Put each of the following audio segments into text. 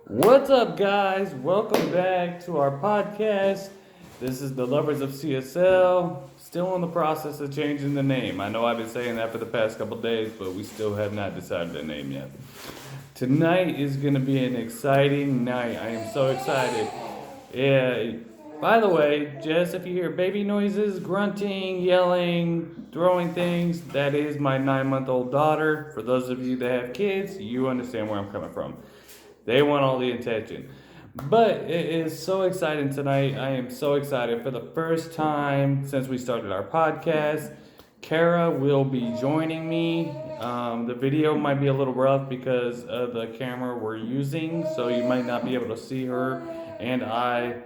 What's up, guys? Welcome back to our podcast. This is the Lovers of CSL. Still in the process of changing the name. I know I've been saying that for the past couple days, but we still have not decided the name yet. Tonight is going to be an exciting night. I am so excited. Yeah. By the way, just if you hear baby noises, grunting, yelling, throwing things, that is my 9-month-old daughter. For those of you that have kids, you understand where I'm coming from. They want all the attention. But it is so exciting tonight. I am so excited. For the first time since we started our podcast, Kara will be joining me. The video might be a little rough because of the camera we're using, so you might not be able to see her and I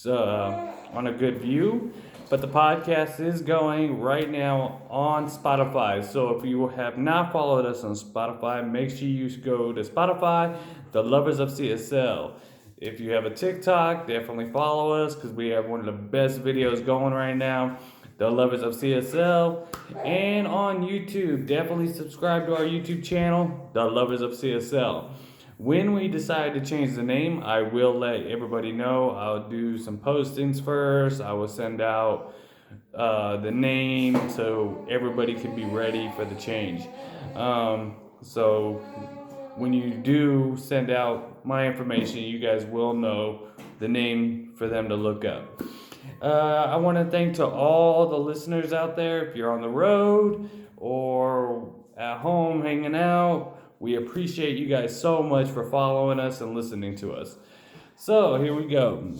on a good view. But the podcast is going right now on Spotify. So if you have not followed us on Spotify, make sure you go to Spotify, The Lovers of CSL. If you have a TikTok, definitely follow us because we have one of the best videos going right now, The Lovers of CSL. And on YouTube, definitely subscribe to our YouTube channel, The Lovers of CSL. When we decide to change the name, I will let everybody know. I'll do some postings first. I will send out the name so everybody can be ready for the change. So when you do send out my information, you guys will know the name for them to look up. I want to thank to all the listeners out there. If you're on the road or at home hanging out, we appreciate you guys so much for following us and listening to us. So here we go.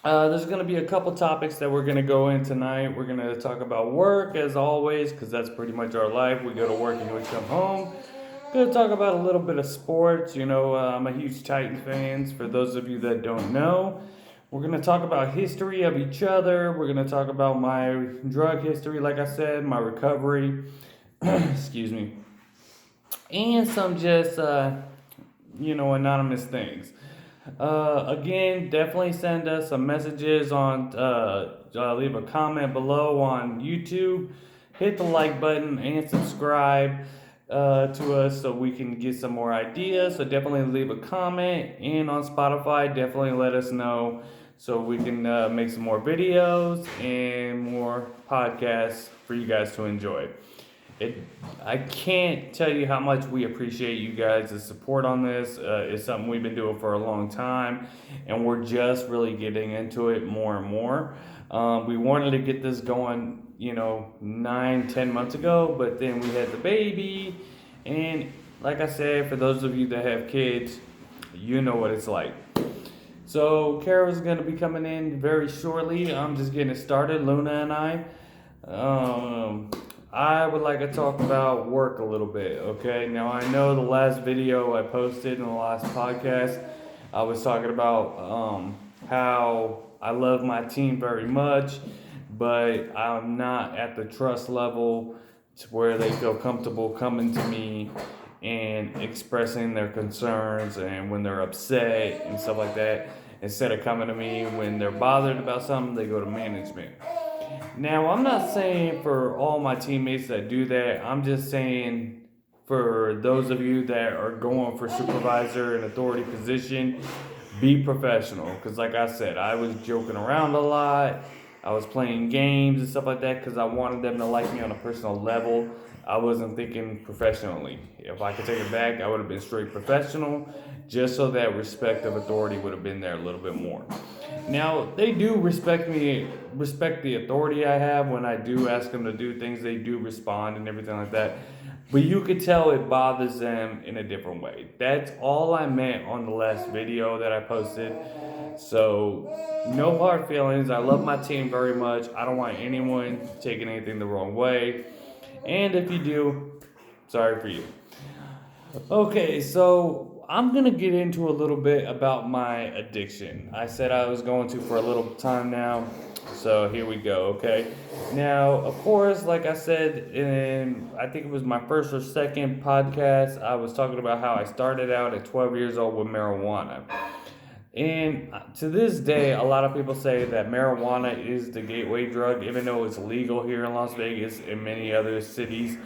There's going to be a couple topics that we're going to go in tonight. We're going to talk about work as always, because that's pretty much our life. We go to work and we come home. Going to talk about a little bit of sports. I'm a huge Titans fan. For those of you that don't know, we're going to talk about history of each other. We're going to talk about my drug history, like I said, my recovery. Excuse me. And some just, anonymous things. Again, definitely send us some messages on, leave a comment below on YouTube. Hit the like button and subscribe to us so we can get some more ideas. So definitely leave a comment. And on Spotify, definitely let us know so we can make some more videos and more podcasts for you guys to enjoy. I can't tell you how much we appreciate you guys' support on this. It's something we've been doing for a long time, and we're just really getting into it more and more. We wanted to get this going, 9-10 months ago, but then we had the baby, and like I said, for those of you that have kids, you know what it's like. So Kara's going to be coming in very shortly. I'm just getting it started, Luna and I. I would like to talk about work a little bit, okay? Now, I know the last video I posted in the last podcast, I was talking about how I love my team very much, but I'm not at the trust level to where they feel comfortable coming to me and expressing their concerns and when they're upset and stuff like that. Instead of coming to me when they're bothered about something, they go to management. Now, I'm not saying for all my teammates that do that. I'm just saying for those of you that are going for supervisor and authority position, be professional. Because like I said, I was joking around a lot. I was playing games and stuff like that because I wanted them to like me on a personal level. I wasn't thinking professionally. If I could take it back, I would have been straight professional, just so that respect of authority would have been there a little bit more. Now, they do respect the authority I have. When I do ask them to do things, they do respond and everything like that. But you could tell it bothers them in a different way. That's all I meant on the last video that I posted. So, no hard feelings. I love my team very much. I don't want anyone taking anything the wrong way. And if you do, sorry for you. Okay, so I'm going to get into a little bit about my addiction. I said I was going to for a little time now, so here we go, okay? Now, of course, like I said I think it was my first or second podcast, I was talking about how I started out at 12 years old with marijuana. And to this day, a lot of people say that marijuana is the gateway drug, even though it's legal here in Las Vegas and many other cities.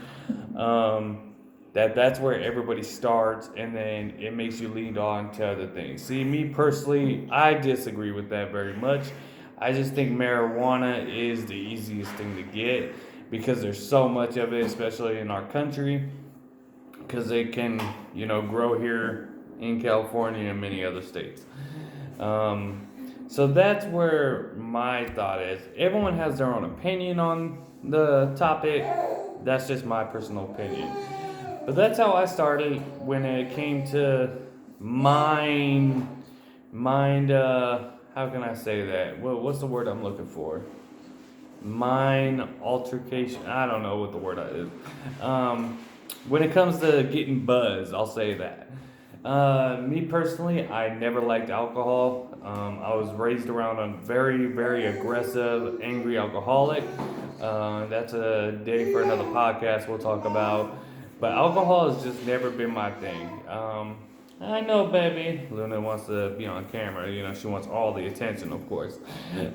That's where everybody starts, and then it makes you lead on to other things. See, me personally, I disagree with that very much. I just think marijuana is the easiest thing to get because there's so much of it, especially in our country, because it can, grow here in California and many other states. So that's where my thought is. Everyone has their own opinion on the topic. That's just my personal opinion. But that's how I started when it came to how can I say that? What's the word I'm looking for? Mind altercation. I don't know what the word is. When it comes to getting buzzed, I'll say that. Me personally, I never liked alcohol. I was raised around a very, very aggressive, angry alcoholic. That's a day for another podcast we'll talk about. But alcohol has just never been my thing. I know, baby. Luna wants to be on camera. She wants all the attention, of course.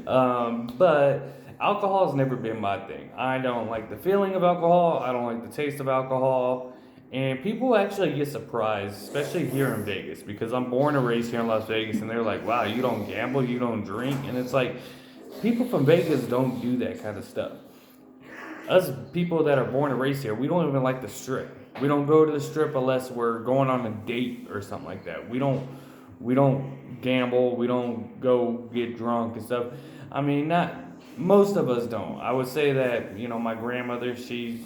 But alcohol has never been my thing. I don't like the feeling of alcohol. I don't like the taste of alcohol. And people actually get surprised, especially here in Vegas, because I'm born and raised here in Las Vegas, and they're like, wow, you don't gamble, you don't drink. And it's like, people from Vegas don't do that kind of stuff. Us people that are born and raised here, we don't even like the Strip. We don't go to the Strip unless we're going on a date or something like that. We don't gamble. We don't go get drunk and stuff. I mean, most of us don't. I would say that, my grandmother, she's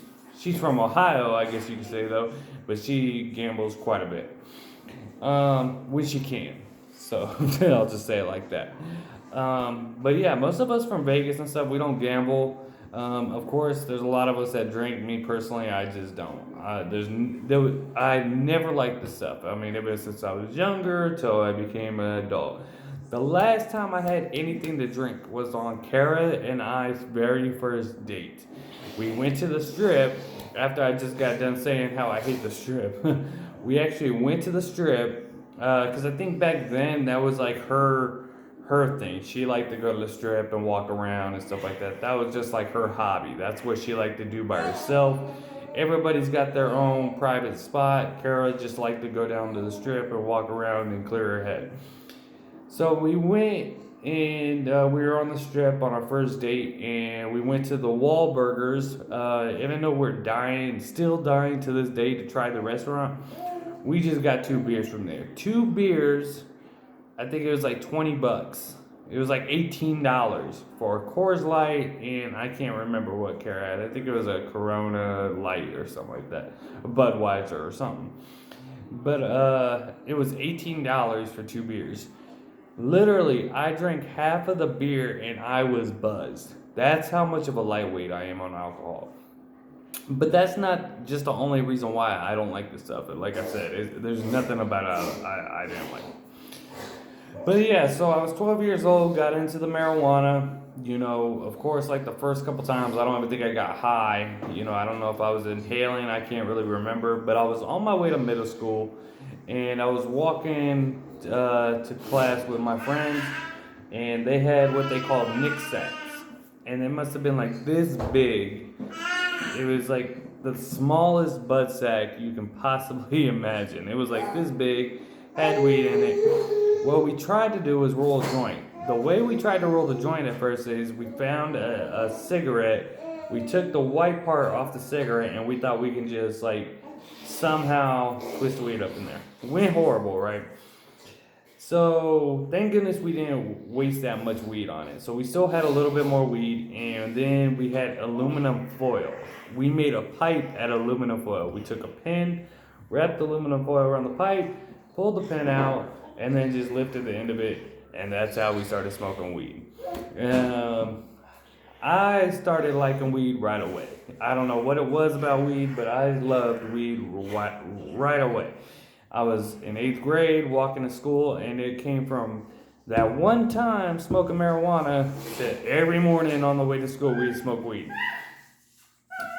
from Ohio, I guess you could say, though, but she gambles quite a bit, when she can. So I'll just say it like that. But yeah, most of us from Vegas and stuff, we don't gamble. Of course, there's a lot of us that drink. Me personally, I just don't. I never liked this stuff. I mean, ever since I was younger till I became an adult. The last time I had anything to drink was on Kara and I's very first date. We went to the Strip after I just got done saying how I hate the Strip. We actually went to the Strip because I think back then that was like her thing. She liked to go to the Strip and walk around and stuff like that. That was just like her hobby. That's what she liked to do by herself. Everybody's got their own private spot. Kara just liked to go down to the Strip and walk around and clear her head. So we went and we were on the Strip on our first date, and we went to the Wahlburgers. Even though we're still dying to this day to try the restaurant, we just got 2 beers from there. 2 beers, I think it was like $20. It was like $18 for a Coors Light, and I can't remember what Kara had. I think it was a Corona Light or something like that, a Budweiser or something. But it was $18 for 2 beers. Literally, I drank half of the beer and I was buzzed. That's how much of a lightweight I am on alcohol. But that's not just the only reason why I don't like this stuff. Like I said, there's nothing about it I didn't like. But yeah, so I was 12 years old, got into the marijuana. Of course, like the first couple times, I don't even think I got high. I don't know if I was inhaling, I can't really remember. But I was on my way to middle school, and I was walking to class with my friends, and they had what they called Nick sacks. And it must have been like this big. It was like the smallest bud sack you can possibly imagine. It was like this big, had weed in it. What we tried to do was roll a joint. The way we tried to roll the joint at first is we found a cigarette. We took the white part off the cigarette, and we thought we can just like somehow twist the weed up in there. It went horrible, right? So thank goodness we didn't waste that much weed on it. So we still had a little bit more weed, and then we had aluminum foil. We made a pipe out of aluminum foil. We took a pin, wrapped the aluminum foil around the pipe, pulled the pin out, and then just lifted the end of it, and that's how we started smoking weed. I started liking weed right away. I don't know what it was about weed, but I loved weed right away. I was in 8th grade, walking to school, and it came from that one time smoking marijuana to every morning on the way to school we'd smoke weed.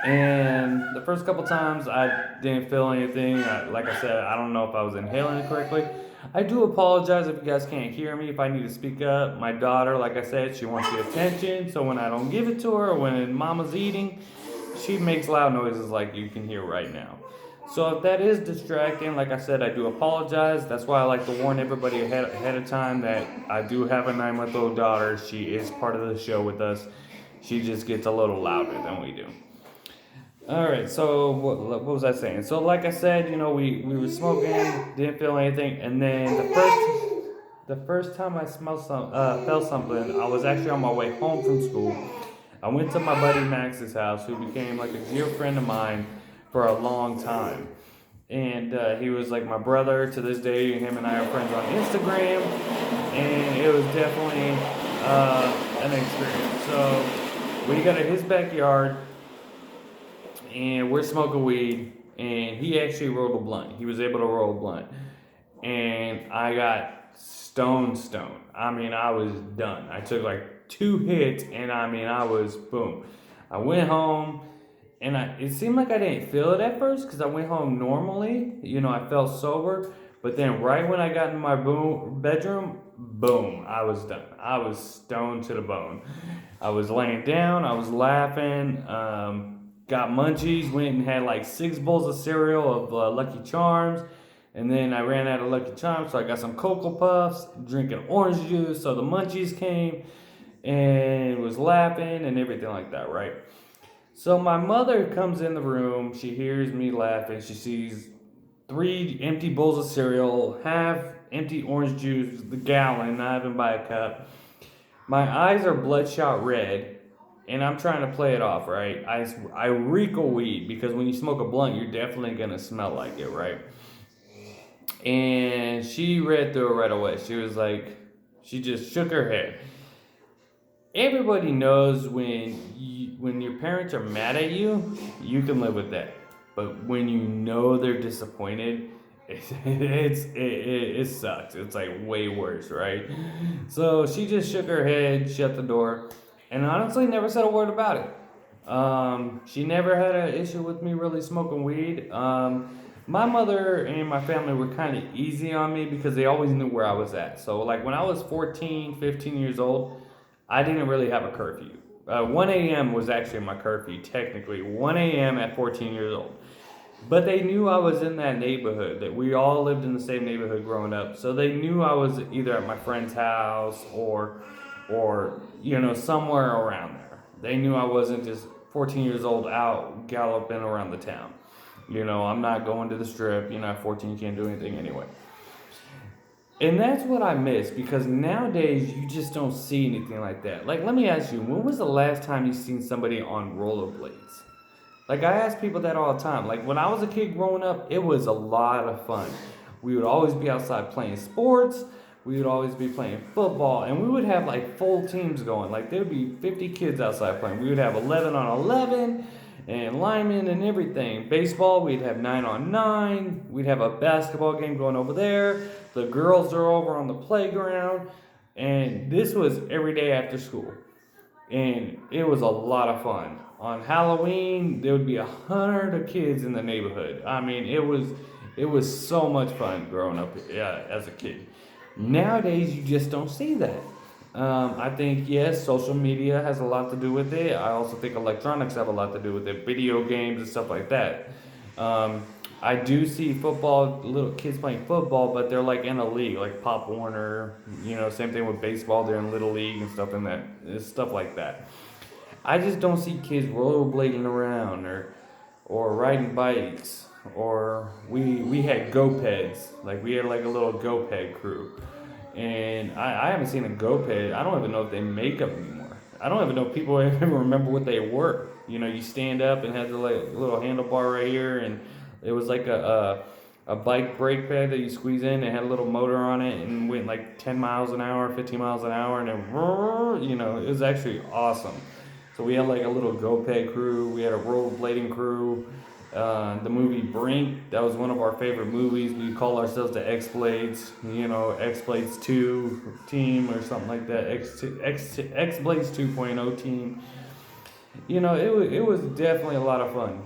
And the first couple times I didn't feel anything. Like I said, I don't know if I was inhaling it correctly. I do apologize if you guys can't hear me, if I need to speak up. My daughter, like I said, she wants the attention, so when I don't give it to her, when mama's eating, she makes loud noises like you can hear right now. So if that is distracting, like I said, I do apologize. That's why I like to warn everybody ahead of time that I do have a 9-month-old daughter. She is part of the show with us. She just gets a little louder than we do. All right, so what was I saying? So like I said, we were smoking, didn't feel anything, and then the first time I felt something, I was actually on my way home from school. I went to my buddy Max's house, who became like a dear friend of mine for a long time. And he was like my brother to this day. Him and I are friends on Instagram, and it was definitely an experience. So we got in his backyard, and we're smoking weed, and he actually rolled a blunt. He was able to roll a blunt, and I got stone. I mean, I was done. I took like 2 hits, and I mean, I was boom. I went home, and it seemed like I didn't feel it at first because I went home normally. I felt sober, but then right when I got in my bedroom, boom, I was done. I was stoned to the bone. I was laying down. I was laughing. Got munchies. Went and had like 6 bowls of cereal of Lucky Charms. And then I ran out of Lucky Charms, so I got some Cocoa Puffs, drinking orange juice. So the munchies came and was laughing and everything like that, right? So my mother comes in the room. She hears me laughing. She sees 3 empty bowls of cereal, half empty orange juice, the gallon, not even by a cup. My eyes are bloodshot red, and I'm trying to play it off, right? I reek of weed because when you smoke a blunt, you're definitely going to smell like it, right? And she read through it right away. She was like, she just shook her head. Everybody knows when your parents are mad at you, you can live with that. But when you know they're disappointed, it sucks. It's like way worse, right? So she just shook her head, shut the door, and honestly never said a word about it. She never had an issue with me really smoking weed. My mother and my family were kind of easy on me because they always knew where I was at. So like when I was 14, 15 years old, I didn't really have a curfew. 1 a.m. was actually my curfew, technically. 1 a.m. at 14 years old. But they knew I was in that neighborhood, that we all lived in the same neighborhood growing up. So they knew I was either at my friend's house or somewhere around there. They knew I wasn't just 14 years old out galloping around the town. I'm not going to the strip. At 14 you can't do anything anyway. And that's what I miss, because nowadays you just don't see anything like that. Like, let me ask you, when was the last time you seen somebody on rollerblades? Like, I ask people that all the time. Like, when I was a kid growing up, it was a lot of fun. We would always be outside playing sports. We would always be playing football. And we would have, like, full teams going. Like, there would be 50 kids outside playing. We would have 11 on 11 and linemen and everything. Baseball, we'd have 9 on 9. We'd have a basketball game going over there. The girls are over on the playground. And this was every day after school. And it was a lot of fun. On Halloween, there would be 100 kids in the neighborhood. I mean, it was so much fun growing up as a kid. Nowadays, you just don't see that. I think, yes, social media has a lot to do with it. I also think electronics have a lot to do with it. Video games and stuff like that. I do see little kids playing football, but they're like in a league, like Pop Warner. Same thing with baseball. They're in Little League and stuff like that. I just don't see kids rollerblading around or riding bikes. Or we had GoPeds. Like, we had like a little GoPed crew. And I haven't seen a GoPed. I don't even know if they make them anymore. I don't even know if people even remember what they were. You stand up and had the little handlebar right here, and it was like a bike brake pad that you squeeze in. It had a little motor on it and went like 10 miles an hour, 15 miles an hour, and then it was actually awesome. So we had like a little GoPed crew. We had a rollerblading crew. The movie Brink, that was one of our favorite movies. We call ourselves the X-Blades, X-Blades 2 team or something like that, X-Blades 2.0 team. It was definitely a lot of fun.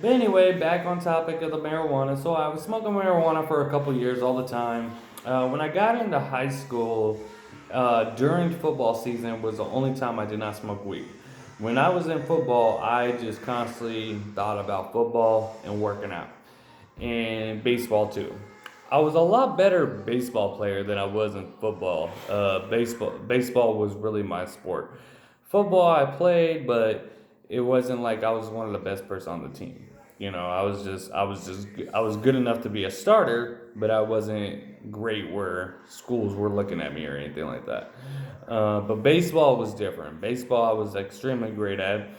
But anyway, back on topic of the marijuana. So I was smoking marijuana for a couple years all the time. When I got into high school, during football season was the only time I did not smoke weed. When I was in football, I just constantly thought about football and working out, and baseball too. I was a lot better baseball player than I was in football. Baseball was really my sport. Football I played, but it wasn't like I was one of the best person on the team. You know, I was good enough to be a starter, but I wasn't great where schools were looking at me or anything like that. But baseball was different. Baseball I was extremely great at.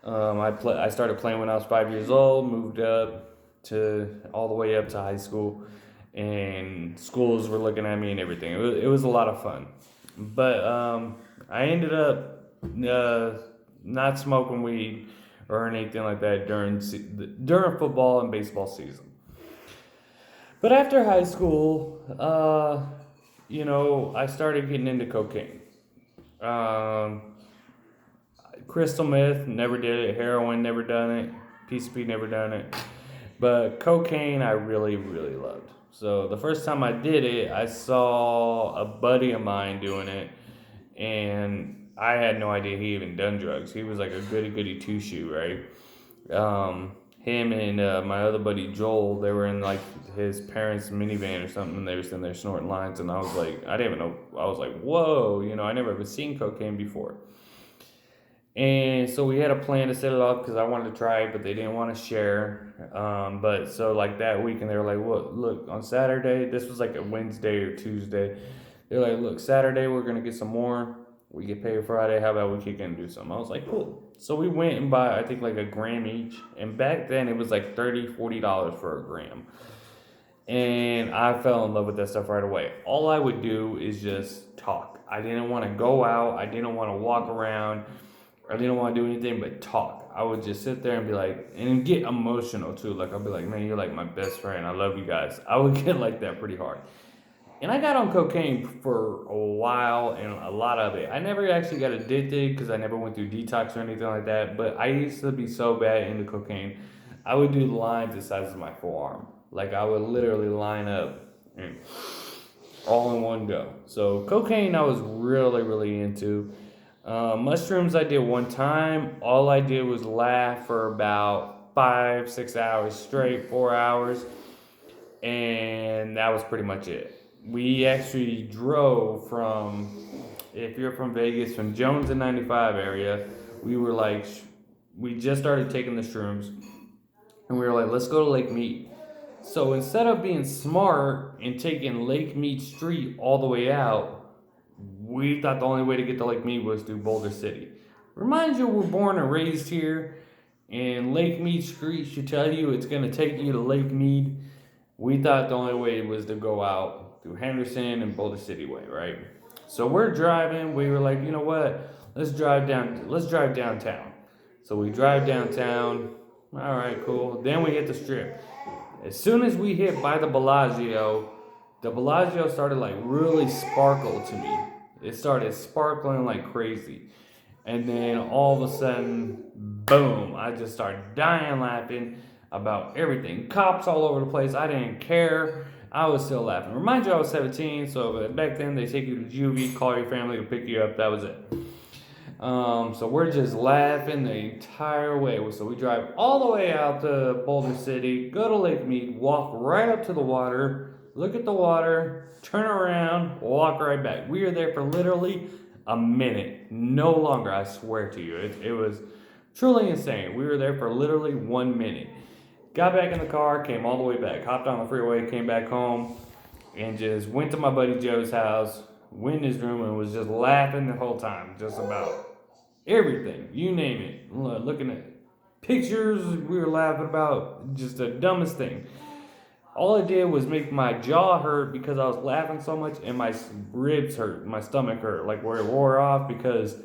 I started playing when I was 5 years old. Moved up to all the way up to high school, and schools were looking at me and everything. It was a lot of fun, but I ended up not smoking weed or anything like that during football and baseball season. But after high school, I started getting into cocaine. Um, Crystal meth, never did it. Heroin, never done it. PCP, never done it. But cocaine, I really, really loved. So the first time I did it, I saw a buddy of mine doing it, and I had no idea he even done drugs. He was like a goody goody two shoe, right? Him and my other buddy Joel, they were in like his parents' minivan or something, and they were sitting there snorting lines, and I was like, I didn't even know. I was like, whoa, I never ever seen cocaine before. And so we had a plan to set it up because I wanted to try it, but they didn't want to share. But so like that week, and they were like, "Well, look, on Saturday, this was like a Wednesday or Tuesday. They're like, look, Saturday we're gonna get some more. We get paid Friday. How about we kick in and do something?" I was like, cool. So we went and bought, I think, like a gram each. And back then it was like $30, $40 for a gram. And I fell in love with that stuff right away. All I would do is just talk. I didn't want to go out. I didn't want to walk around. I didn't want to do anything but talk. I would just sit there and be like, and get emotional too. Like, I'll be like, man, you're like my best friend. I love you guys. I would get like that pretty hard. And I got on cocaine for a while, and a lot of it. I never actually got addicted because I never went through detox or anything like that. But I used to be so bad into cocaine. I would do lines the size of my forearm. Like, I would literally line up and all in one go. So cocaine I was really, really into. Mushrooms I did one time. All I did was laugh for about 5, 6 hours straight, 4 hours, and that was pretty much it. We actually drove from, if you're from Vegas, from Jones and 95 area. We were like, we just started taking the shrooms, and we were like, let's go to Lake Mead. So instead of being smart and taking Lake Mead Street all the way out, we thought the only way to get to Lake Mead was through Boulder City. Remind you, we're born and raised here, and Lake Mead Street should tell you it's going to take you to Lake Mead. We thought the only way was to go out through Henderson and Boulder City way, right? So we're driving. We were like, you know what? Let's drive downtown. So we drive downtown. All right, cool. Then we hit the strip. As soon as we hit by the Bellagio started like really sparkle to me. It started sparkling like crazy. And then all of a sudden, boom, I just started dying laughing about everything. Cops all over the place. I didn't care. I was still laughing. Remind you, I was 17, so back then they take you to juvie, call your family to pick you up. That was it. So we're just laughing the entire way. So we drive all the way out to Boulder City, go to Lake Mead, walk right up to the water, look at the water, turn around, walk right back. We were there for literally a minute, no longer, I swear to you. It was truly insane. We were there for literally 1 minute. Got back in the car, came all the way back, hopped on the freeway, came back home, and just went to my buddy Joe's house, went in his room, and was just laughing the whole time, just about everything, you name it. Looking at pictures, we were laughing about just the dumbest thing. All it did was make my jaw hurt because I was laughing so much, and my ribs hurt, my stomach hurt, like where it wore off, because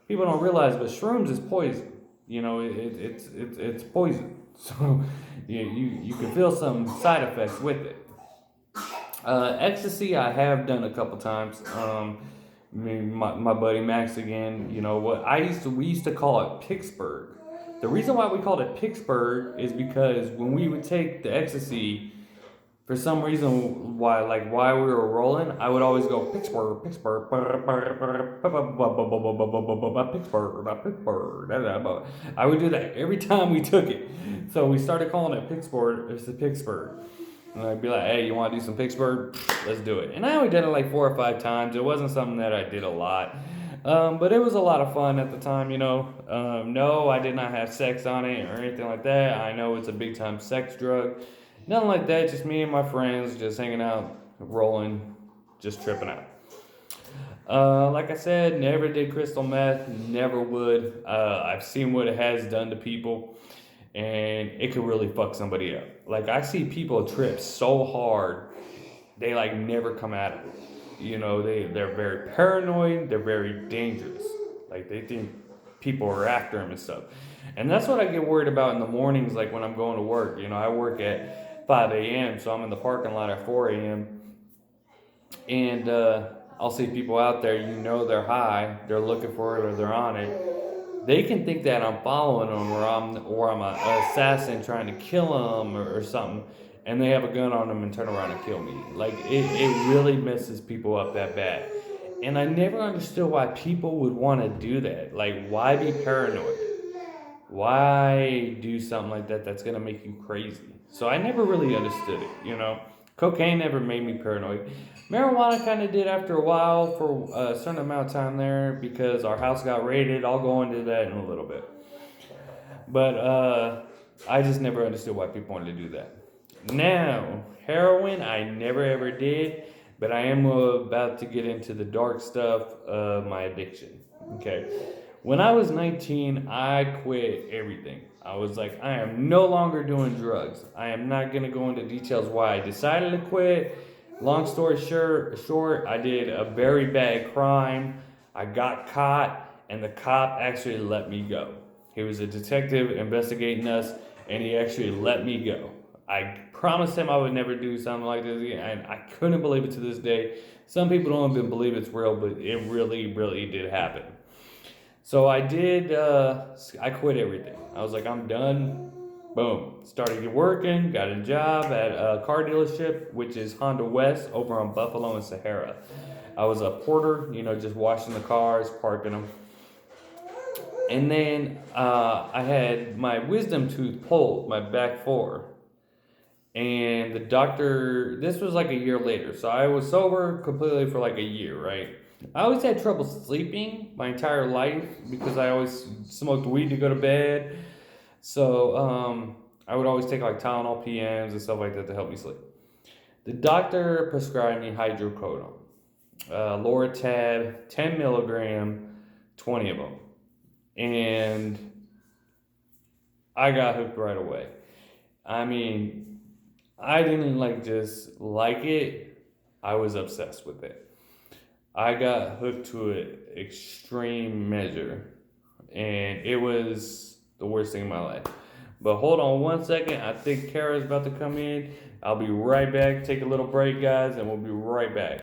people don't realize, but shrooms is poison. It's poison. So you can feel some side effects with it. Ecstasy I have done a couple times. My buddy Max again. You know what? We used to call it Pittsburgh. The reason why we called it Pittsburgh is because when we would take the ecstasy, for some reason, why we were rolling, I would always go Pittsburgh, Pittsburgh, Pittsburgh, Pittsburgh. I would do that every time we took it. So we started calling it Pittsburgh. It's the Pittsburgh. And I'd be like, hey, you want to do some Pittsburgh? Let's do it. And I only did it like 4 or 5 times. It wasn't something that I did a lot. But it was a lot of fun at the time, you know. No, I did not have sex on it or anything like that. I know it's a big time sex drug. Nothing like that. Just me and my friends just hanging out, rolling, just tripping out. Like I said, never did crystal meth. Never would. I've seen what it has done to people. And it could really fuck somebody up. Like, I see people trip so hard, they like never come out of it. You know, they're very paranoid, they're very dangerous. Like, they think people are after them and stuff. And that's what I get worried about in the mornings, like when I'm going to work. You know, I work at 5 a.m., so I'm in the parking lot at 4 a.m. And I'll see people out there, you know they're high, they're looking for it or they're on it. They can think that I'm following them or I'm an assassin trying to kill them or something, and they have a gun on them and turn around and kill me. Like, it really messes people up that bad. And I never understood why people would want to do that. Like, why be paranoid? Why do something like that that's going to make you crazy? So I never really understood it, you know. Cocaine never made me paranoid. Marijuana kind of did after a while for a certain amount of time there because our house got raided. I'll go into that in a little bit. But I just never understood why people wanted to do that. Now, heroin, I never ever did, but I am about to get into the dark stuff of my addiction. Okay. When I was 19, I quit everything. I was like, I am no longer doing drugs. I am not going to go into details why I decided to quit. Long story short, I did a very bad crime. I got caught, and the cop actually let me go. He was a detective investigating us, and he actually let me go. I promised him I would never do something like this again, and I couldn't believe it to this day. Some people don't even believe it's real, but it really, really did happen. So I did, I quit everything. I was like, I'm done. Boom. Started working, got a job at a car dealership, which is Honda West over on Buffalo and Sahara. I was a porter, you know, just washing the cars, parking them. And then I had my wisdom tooth pulled, my back 4. And the doctor, this was like a year later. So I was sober completely for like a year, right? I always had trouble sleeping my entire life because I always smoked weed to go to bed. So I would always take like Tylenol PMs and stuff like that to help me sleep. The doctor prescribed me hydrocodone, Loratab, 10 milligram, 20 of them. And I got hooked right away. I mean, I didn't just like it. I was obsessed with it. I got hooked to an extreme measure, and it was the worst thing in my life. But hold on 1 second. I think Kara's about to come in. I'll be right back. Take a little break, guys, and we'll be right back.